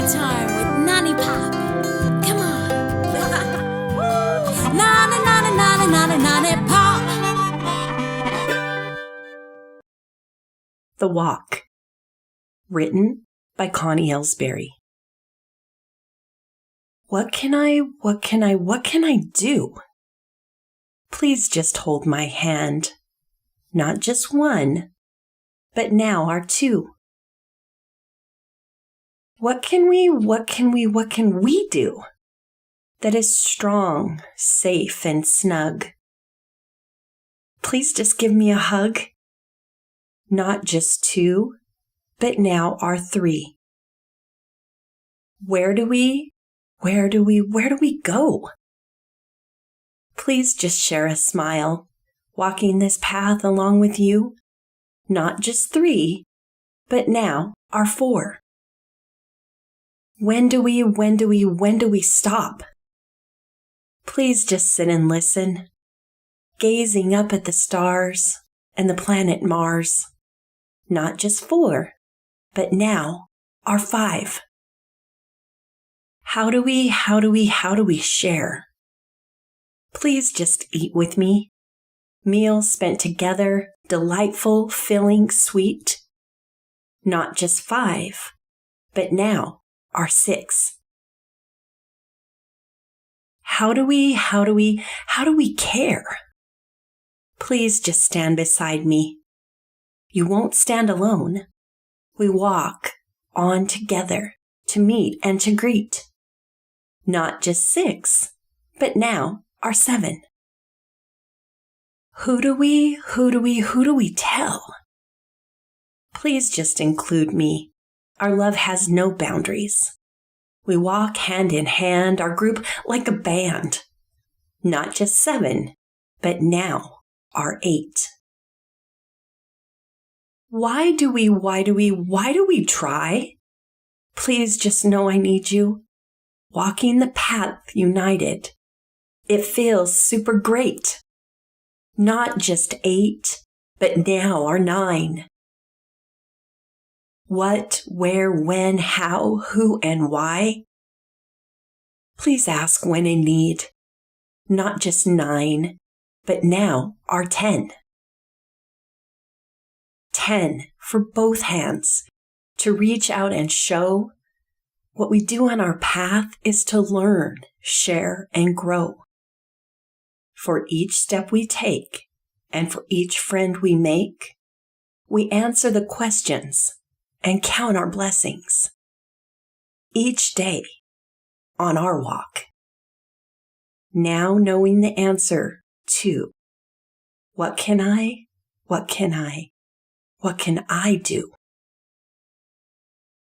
time with Nani Pop. Come on. Nani, Nani, Nani, Nani, Nani Pop. The Walk. Written by Connie Ellsbury. What can I do? Please just hold my hand. Not just one, but now our two. What can we do that is strong, safe, and snug? Please just give me a hug. Not just two, but now our three. Where do we go? Please just share a smile, walking this path along with you. Not just three, but now our four. When do we stop? Please just sit and listen, gazing up at the stars and the planet Mars. Not just four, but now our five. How do we share? Please just eat with me. Meals spent together, delightful, filling, sweet. Not just five, but now our six. How do we care? Please just stand beside me. You won't stand alone. We walk on together to meet and to greet. Not just six, but now our seven. Who do we tell? Please just include me. Our love has no boundaries. We walk hand in hand, our group like a band. Not just seven, but now our eight. Why do we try? Please just know I need you. Walking the path united. It feels super great. Not just eight, but now our nine. What, where, when, how, who, and why? Please ask when in need. Not just nine, but now our 10. 10 for both hands to reach out and show. What we do on our path is to learn, share, and grow. For each step we take and for each friend we make, we answer the questions and count our blessings. Each day on our walk. Now knowing the answer to what can I do?